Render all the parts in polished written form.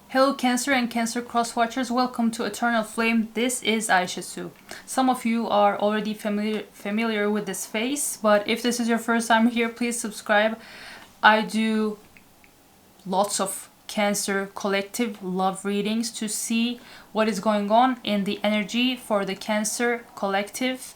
Hello Cancer and Cancer Cross Watchers, welcome to Eternal Flame. This is Aisha Su. Some of you are already familiar with this face, but if this is your first time here, please subscribe. I do lots of Cancer collective love readings to see what is going on in the energy for the Cancer collective.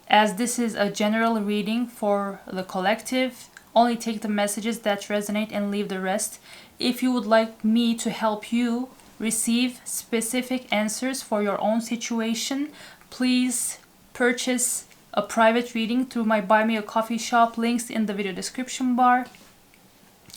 As this is a general reading for the collective, only take the messages that resonate and leave the rest. If you would like me to help you receive specific answers for your own situation, please purchase a private reading through my Buy Me a Coffee shop, links in the video description bar.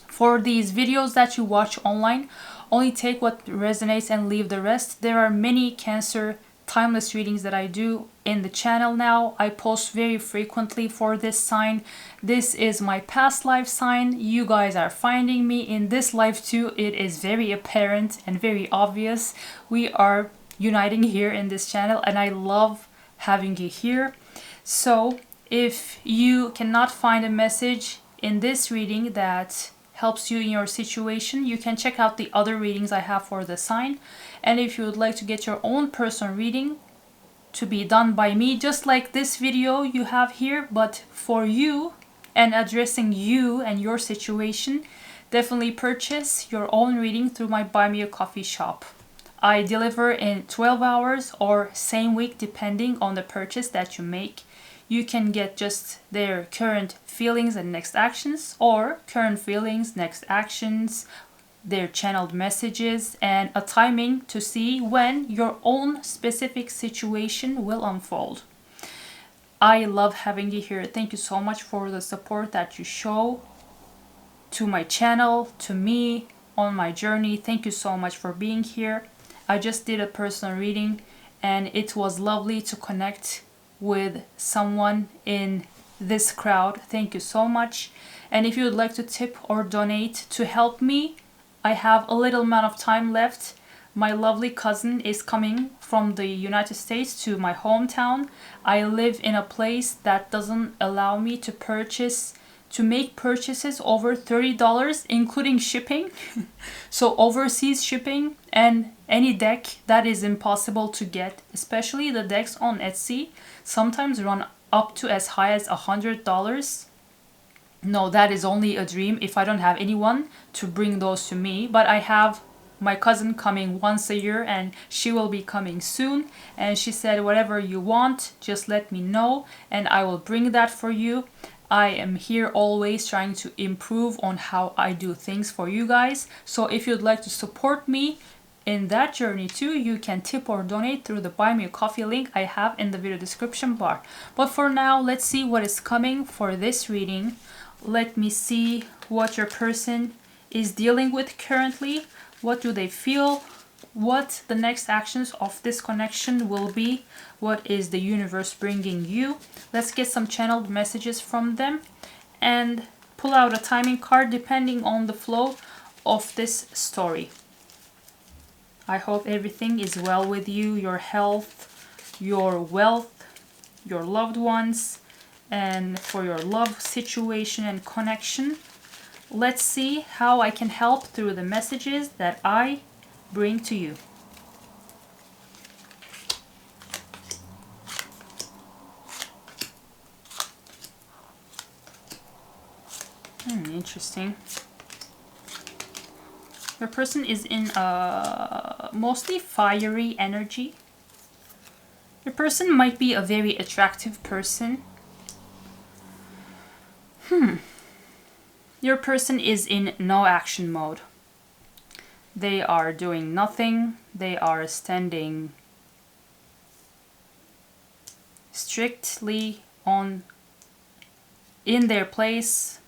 For these videos that you watch online, only take what resonates and leave the rest. There are many Cancer timeless readings that I do in the channel now. I post very frequently for this sign. This is my past life sign. You guys are finding me in this life too. It is very apparent and very obvious. We are uniting here in this channel and I love having you here. So if you cannot find a message in this reading that helps you in your situation, you can check out the other readings I have for the sign. And if you would like to get your own personal reading to be done by me, just like this video you have here, but for you and addressing you and your situation, definitely purchase your own reading through my Buy Me a Coffee shop. I deliver in 12 hours or same week depending on the purchase that you make. You can get just their current feelings and next actions, or current feelings, next actions, their channeled messages, and a timing to see when your own specific situation will unfold. I love having you here. Thank you so much for the support that you show to my channel, to me on my journey. Thank you so much for being here. I just did a personal reading and it was lovely to connect with someone in this crowd. Thank you so much. And if you would like to tip or donate to help me, I have a little amount of time left. My lovely cousin is coming from the United States to my hometown. I live in a place that doesn't allow me to make purchases over $30, including shipping. So overseas shipping and any deck, that is impossible to get, especially the decks on Etsy sometimes run up to as high as $100. No, that is only a dream if I don't have anyone to bring those to me. But I have my cousin coming once a year and she will be coming soon. And she said, whatever you want, just let me know and I will bring that for you. I am here always trying to improve on how I do things for you guys. So if you'd like to support me in that journey too, you can tip or donate through the Buy Me a Coffee link I have in the video description bar. But for now, let's see what is coming for this reading. Let me see what your person is dealing with currently. What do they feel? What the next actions of this connection will be? What is the universe bringing you? Let's get some channeled messages from them and pull out a timing card depending on the flow of this story. I hope everything is well with you, your health, your wealth, your loved ones, and for your love situation and connection. Let's see how I can help through the messages that I bring to you. Interesting. Your person is in a mostly fiery energy. Your person might be a very attractive person. Your person is in no action mode. They are doing nothing. They are standing strictly in their place.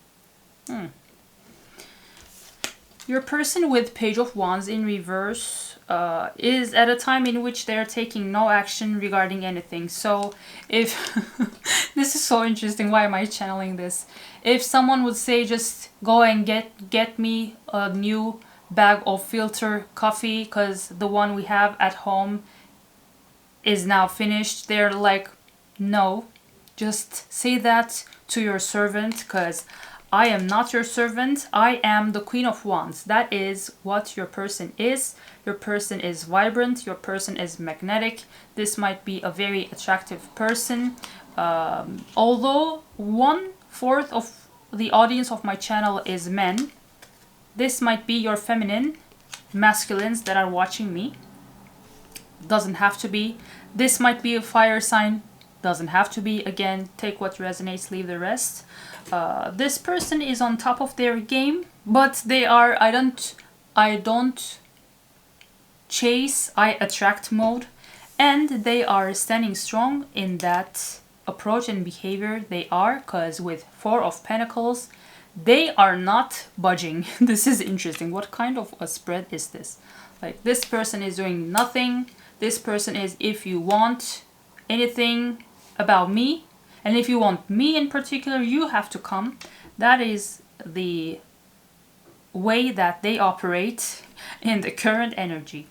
Your person with Page of Wands in reverse is at a time in which they're taking no action regarding anything. So if this is so interesting, why am I channeling this? If someone would say just go and get me a new bag of filter coffee because the one we have at home is now finished, they're like, no, just say that to your servant because I am not your servant. I am the Queen of Wands. That is what your person is. Your person is vibrant. Your person is magnetic. This might be a very attractive person. Although 1/4 of the audience of my channel is men, this might be your feminine masculines that are watching me. Doesn't have to be. This might be a fire sign. Doesn't have to be. Again, take what resonates, leave the rest. This person is on top of their game, but they are, I don't chase, I attract mode. And they are standing strong in that approach and behavior they are, because with 4 of Pentacles, they are not budging. This is interesting. What kind of a spread is this? Like, this person is doing nothing. This person is, if you want anything about me, and if you want me in particular, you have to come. That is the way that they operate in the current energy.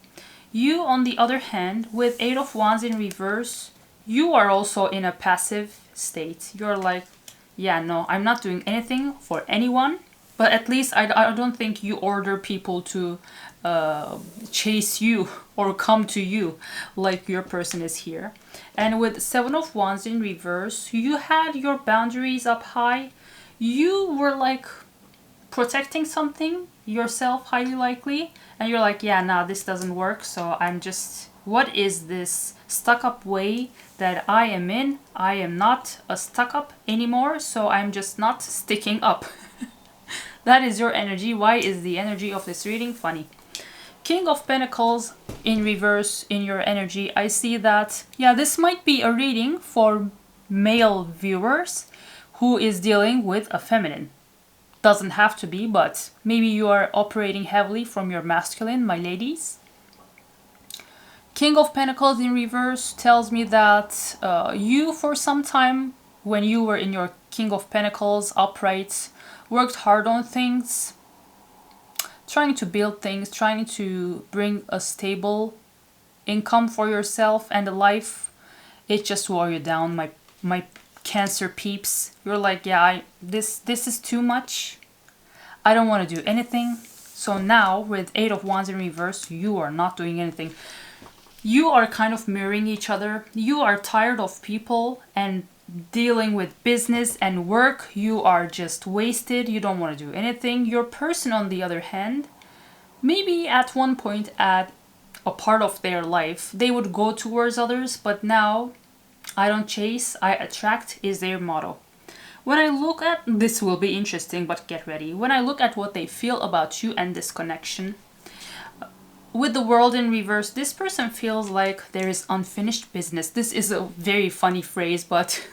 You, on the other hand, with 8 of Wands in reverse, you are also in a passive state. You're like, yeah, no, I'm not doing anything for anyone. But at least I don't think you order people to chase you or come to you like your person is here. And with 7 of Wands in reverse, you had your boundaries up high. You were like protecting something yourself, highly likely. And you're like, yeah, nah, this doesn't work. So I'm just, what is this stuck up way that I am in? I am not a stuck up anymore. So I'm just not sticking up. That is your energy. Why is the energy of this reading funny? King of Pentacles in reverse in your energy. I see that, yeah, this might be a reading for male viewers who is dealing with a feminine. Doesn't have to be, but maybe you are operating heavily from your masculine, my ladies. King of Pentacles in reverse tells me that you, for some time, when you were in your King of Pentacles upright, worked hard on things, trying to build things, trying to bring a stable income for yourself and a life. It just wore you down, my Cancer peeps. You're like, yeah, this is too much. I don't want to do anything. So now with 8 of Wands in reverse, you are not doing anything. You are kind of mirroring each other. You are tired of people and dealing with business and work. You are just wasted. You don't want to do anything. Your person, on the other hand, maybe at one point at a part of their life, they would go towards others, but now I don't chase, I attract is their motto. When I look at, this will be interesting, but get ready. When I look at what they feel about you and this connection, with the World in reverse, this person feels like there is unfinished business. This is a very funny phrase, but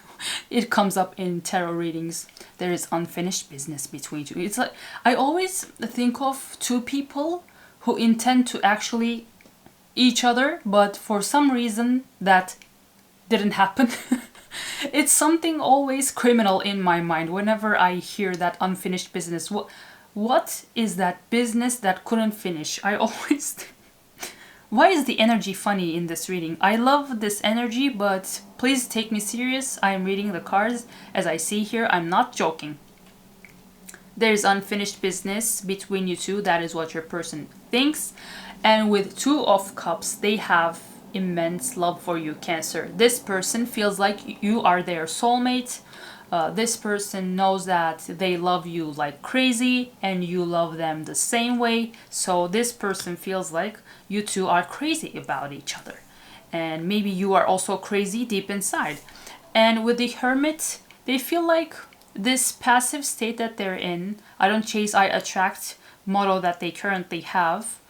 it comes up in tarot readings. There is unfinished business between you. It's like, I always think of two people who intend to actually each other, but for some reason that didn't happen. It's something always criminal in my mind whenever I hear that unfinished business. What is that business that couldn't finish? I always... Why is the energy funny in this reading? I love this energy, but please take me serious. I am reading the cards as I see here. I'm not joking. There's unfinished business between you two. That is what your person thinks. And with 2 of Cups, they have immense love for you, Cancer. This person feels like you are their soulmate. This person knows that they love you like crazy and you love them the same way. So this person feels like you two are crazy about each other. And maybe you are also crazy deep inside. And with the Hermit, they feel like this passive state that they're in, I don't chase, I attract motto that they currently have,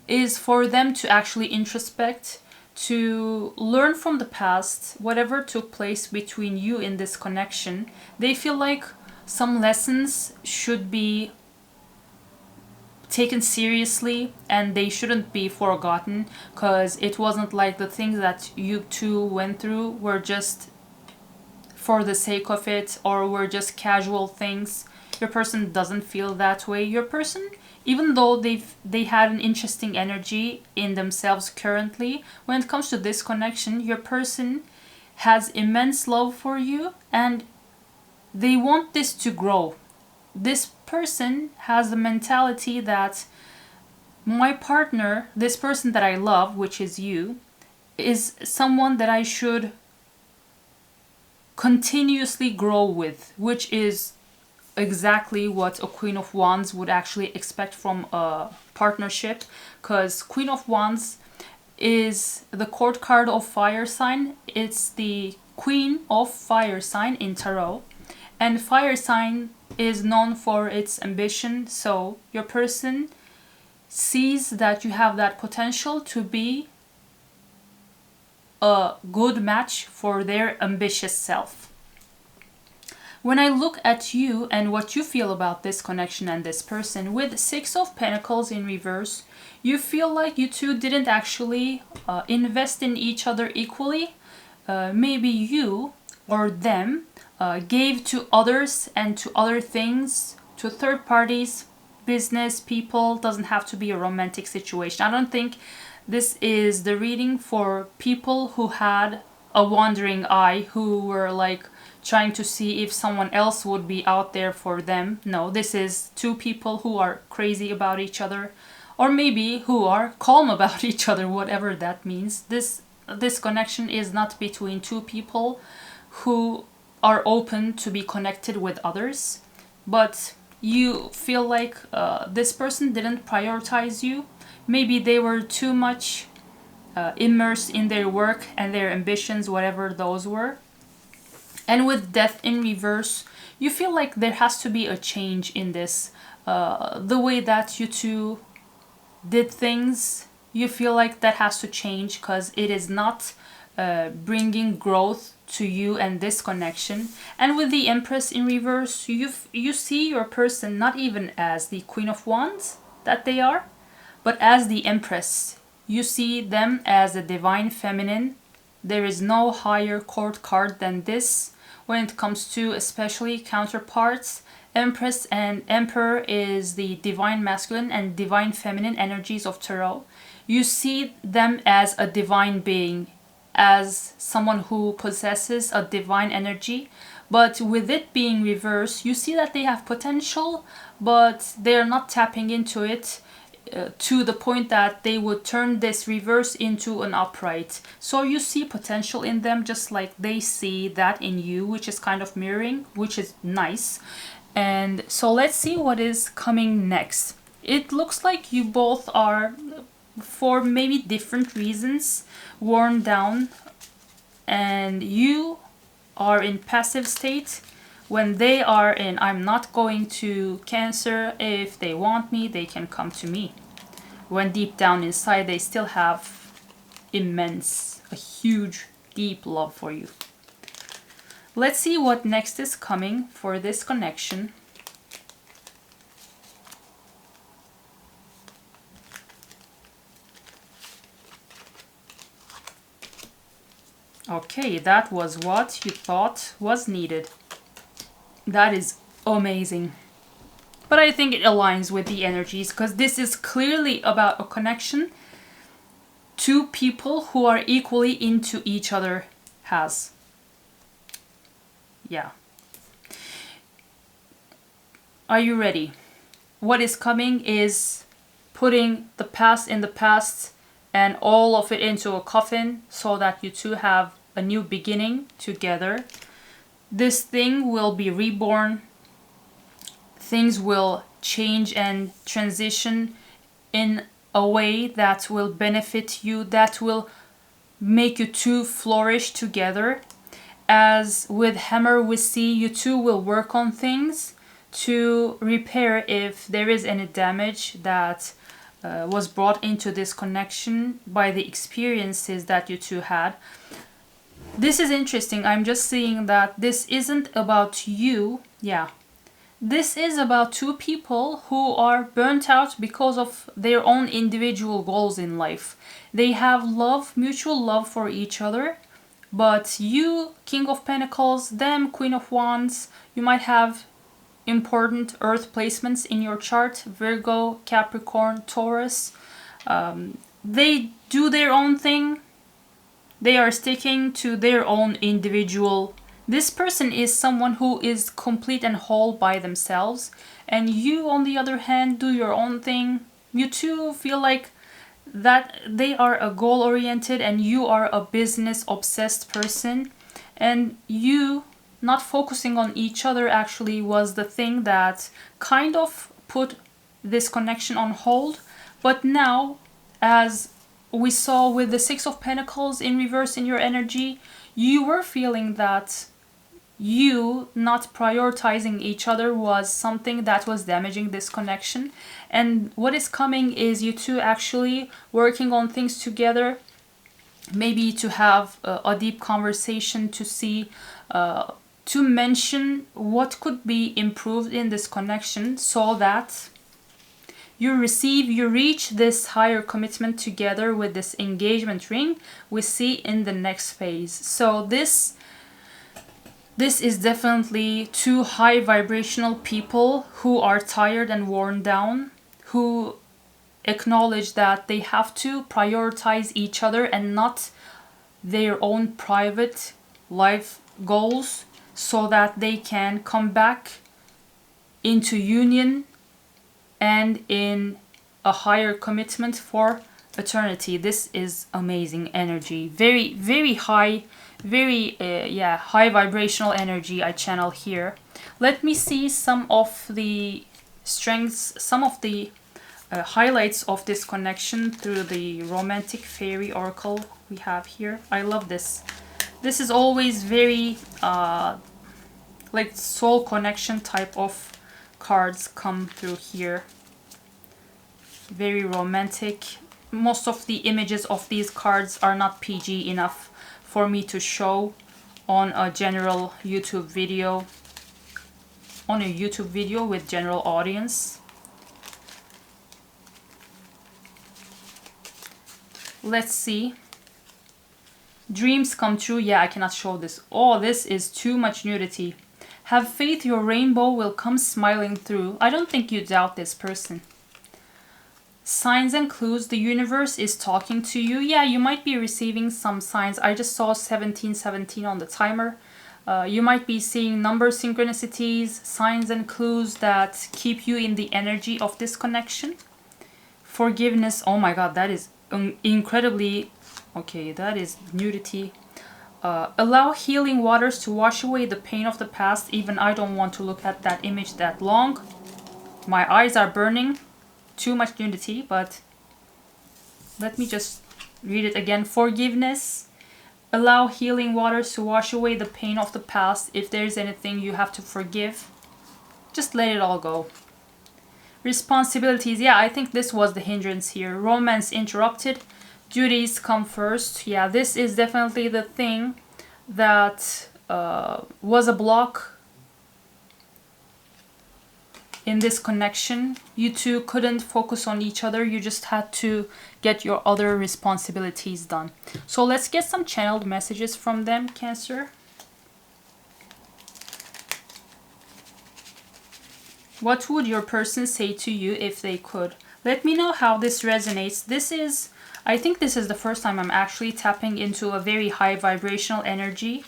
is for them to actually introspect, to learn from the past, whatever took place between you in this connection. They feel like some lessons should be taken seriously and they shouldn't be forgotten, because it wasn't like the things that you two went through were just for the sake of it or were just casual things. Your person doesn't feel that way. Your person, even though they had an interesting energy in themselves currently, when it comes to this connection, your person has immense love for you and they want this to grow. this person has the mentality that my partner, this person that I love, which is you, is someone that I should continuously grow with, which is exactly what a Queen of Wands would actually expect from a partnership, because Queen of Wands is the court card of fire sign. It's the Queen of Fire sign in tarot, and fire sign is known for its ambition, so your person sees that you have that potential to be a good match for their ambitious self. When I look at you and what you feel about this connection and this person, with Six of Pentacles in reverse, you feel like you two didn't actually invest in each other equally. Maybe you or them gave to others and to other things, to third parties, business people. Doesn't have to be a romantic situation. I don't think this is the reading for people who had a wandering eye, who were like trying to see if someone else would be out there for them. No, this is two people who are crazy about each other, or maybe who are calm about each other, whatever that means. This connection is not between two people who are open to be connected with others, but you feel like this person didn't prioritize you. Maybe they were too much immersed in their work and their ambitions, whatever those were. And with Death in reverse, you feel like there has to be a change in this. The way that you two did things, you feel like that has to change, because it is not bringing growth to you and this connection. And with the Empress in reverse, you see your person not even as the Queen of Wands that they are, but as the Empress. You see them as a divine feminine. There is no higher court card than this when it comes to especially counterparts. Empress and Emperor is the divine masculine and divine feminine energies of tarot. You see them as a divine being, as someone who possesses a divine energy. But with it being reversed, you see that they have potential, but they're not tapping into it to the point that they would turn this reverse into an upright. So you see potential in them, just like they see that in you, which is kind of mirroring, which is nice. And so let's see what is coming next. It looks like you both are, for maybe different reasons, worn down, and you are in passive state when they are in I'm not going to Cancer. If they want me, they can come to me, when deep down inside they still have immense, a huge, deep love for you. Let's see what next is coming for this connection. Okay, that was what you thought was needed. That is amazing. But I think it aligns with the energies, because this is clearly about a connection two people who are equally into each other has. Yeah. Are you ready? What is coming is putting the past in the past and all of it into a coffin so that you two have a new beginning together. This thing will be reborn. Things will change and transition in a way that will benefit you, that will make you two flourish together. As with Hammer we see, you two will work on things to repair if there is any damage that was brought into this connection by the experiences that you two had. This is interesting. I'm just seeing that this isn't about you. Yeah. This is about two people who are burnt out because of their own individual goals in life. They have love, mutual love for each other. But you, King of Pentacles, them, Queen of Wands, you might have important earth placements in your chart. Virgo, Capricorn, Taurus. They do their own thing. They are sticking to their own individual This person is someone who is complete and whole by themselves, and you, on the other hand, do your own thing. You two feel like that they are a goal-oriented and you are a business-obsessed person, and you not focusing on each other actually was the thing that kind of put this connection on hold. But now, as we saw with the Six of Pentacles in reverse in your energy, you were feeling that you not prioritizing each other was something that was damaging this connection. And what is coming is you two actually working on things together, maybe to have a deep conversation, to see to mention what could be improved in this connection, so that you reach this higher commitment together with this engagement ring we see in the next phase. So this is definitely two high vibrational people who are tired and worn down, who acknowledge that they have to prioritize each other and not their own private life goals, so that they can come back into union and in a higher commitment for eternity. This is amazing energy. Very, very high, very high vibrational energy I channel here. Let me see some of the strengths, some of the highlights of this connection through the romantic fairy oracle we have here. I love this. This is always very like soul connection type of cards come through here. Very romantic. Most of the images of these cards are not PG enough for me to show on a general YouTube video, with general audience. Let's see. Dreams come true. Yeah, I cannot show this. Oh, this is too much nudity. Have faith your rainbow will come smiling through. I don't think you doubt this person. Signs and clues. The universe is talking to you. Yeah, you might be receiving some signs. I just saw 1717 on the timer. You might be seeing number synchronicities, signs and clues that keep you in the energy of this connection. Forgiveness. Oh my god, that is incredibly... Okay, that is nudity. Allow healing waters to wash away the pain of the past. Even I don't want to look at that image that long. My eyes are burning. Too much nudity, but let me just read it again. Forgiveness. Allow healing waters to wash away the pain of the past. If there's anything you have to forgive, just let it all go. Responsibilities. Yeah, I think this was the hindrance here. Romance interrupted. Duties come first. Yeah, this is definitely the thing that was a block in this connection. You two couldn't focus on each other. You just had to get your other responsibilities done. So let's get some channeled messages from them, Cancer. What would your person say to you if they could? Let me know how this resonates. This is... I think this is the first time I'm actually tapping into a very high vibrational energy.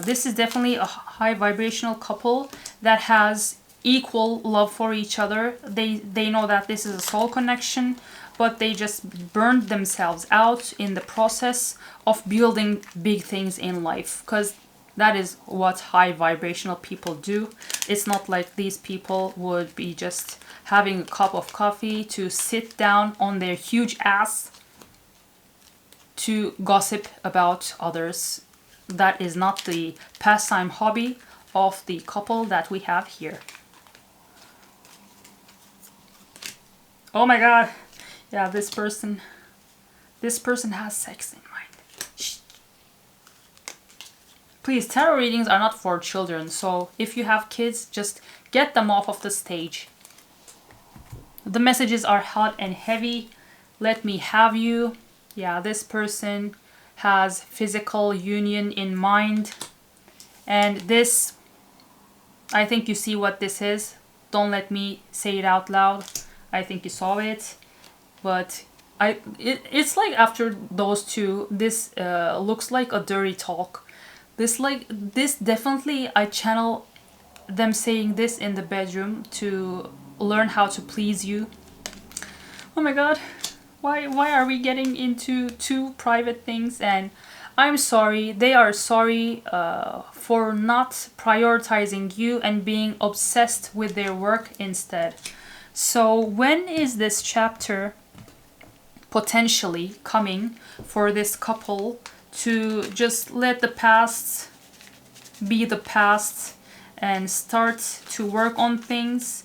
This is definitely a high vibrational couple that has equal love for each other. They know that this is a soul connection, but they just burned themselves out in the process of building big things in life, because that is what high vibrational people do. It's not like these people would be just having a cup of coffee to sit down on their huge ass to gossip about others. That is not the pastime hobby of the couple that we have here. Oh my god. Yeah, this person has sex in mind. Shh. Please, tarot readings are not for children, so if you have kids, just get them off of the stage. The messages are hot and heavy. Let me have you. Yeah, this person has physical union in mind. And this, I think you see what this is. Don't let me say it out loud. I think you saw it. But it's like after those two, this looks like a dirty talk. This definitely, I channel them saying this in the bedroom to learn how to please you. Oh my god, why are we getting into two private things? And I'm sorry, they are sorry for not prioritizing you and being obsessed with their work instead. So when is this chapter potentially coming for this couple to just let the past be the past and start to work on things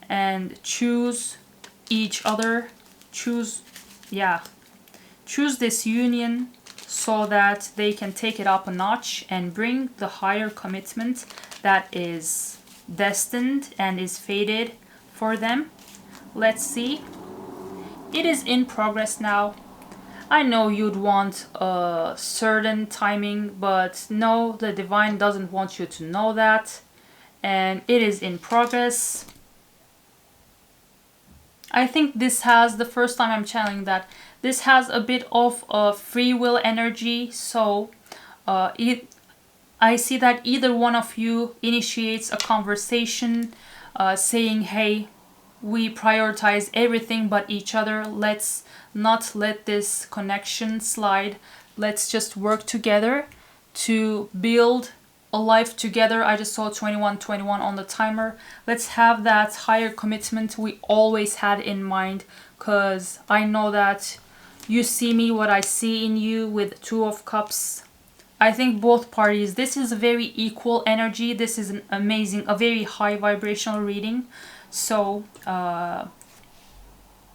and choose each other, choose this union so that they can take it up a notch and bring the higher commitment that is destined and is fated for them? Let's see. It is in progress now. I know you'd want a certain timing, but no, the divine doesn't want you to know that. And it is in progress. I think this has, the first time I'm channeling that, this has a bit of a free will energy. So I see that either one of you initiates a conversation saying, hey, we prioritize everything but each other. Let's not let this connection slide. Let's just work together to build a life together. I just saw 2121 on the timer. Let's have that higher commitment we always had in mind, because I know that you see me what I see in you with Two of Cups. I think both parties, this is a very equal energy. This is an amazing, a very high vibrational reading. So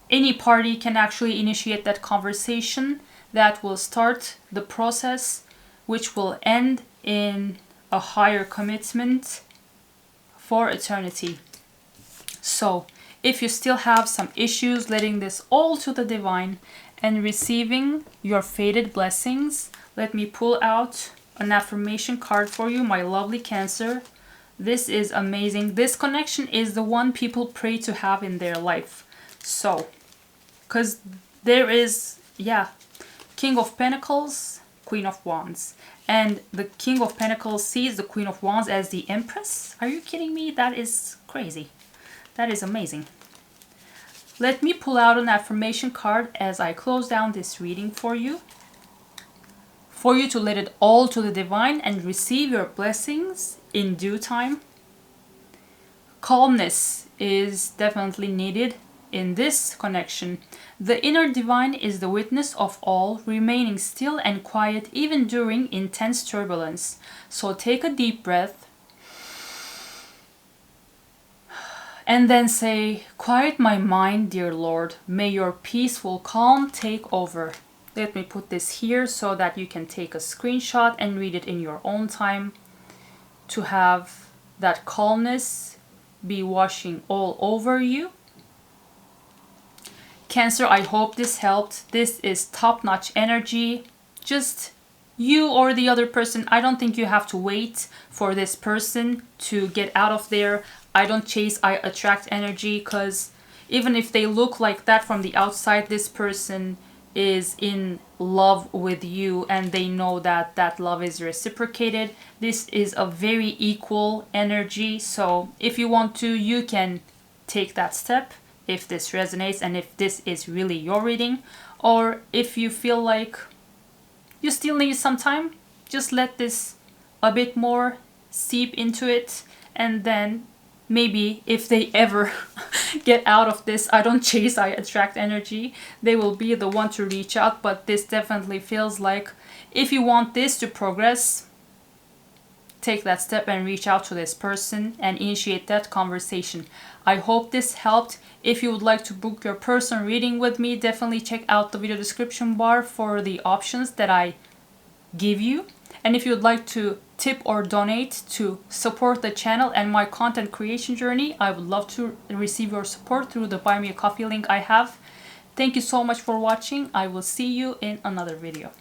any party can actually initiate that conversation that will start the process, which will end in a higher commitment for eternity. So if you still have some issues letting this all to the divine and receiving your fated blessings, let me pull out an affirmation card for you, my lovely Cancer. This is amazing. This connection is the one people pray to have in their life. So, because there is, King of Pentacles, Queen of Wands. And the King of Pentacles sees the Queen of Wands as the Empress. Are you kidding me? That is crazy. That is amazing. Let me pull out an affirmation card as I close down this reading for you to let it all to the divine and receive your blessings in due time. Calmness is definitely needed in this connection. The inner divine is the witness of all, remaining still and quiet even during intense turbulence. So take a deep breath and then say, quiet my mind, dear Lord. May your peaceful calm take over. Let me put this here so that you can take a screenshot and read it in your own time to have that calmness be washing all over you. Cancer, I hope this helped. This is top-notch energy. Just you or the other person. I don't think you have to wait for this person to get out of there. I don't chase, I attract energy, because even if they look like that from the outside, this person is in love with you and they know that that love is reciprocated. This is a very equal energy. So if you want to, you can take that step if this resonates and if this is really your reading. Or if you feel like you still need some time, just let this a bit more seep into it, and then maybe if they ever get out of this, I don't chase, I attract energy, they will be the one to reach out. But this definitely feels like if you want this to progress, take that step and reach out to this person and initiate that conversation. I hope this helped. If you would like to book your personal reading with me, definitely check out the video description bar for the options that I give you. And if you would like to tip or donate to support the channel and my content creation journey, I would love to receive your support through the Buy Me a Coffee link I have. Thank you so much for watching. I will see you in another video.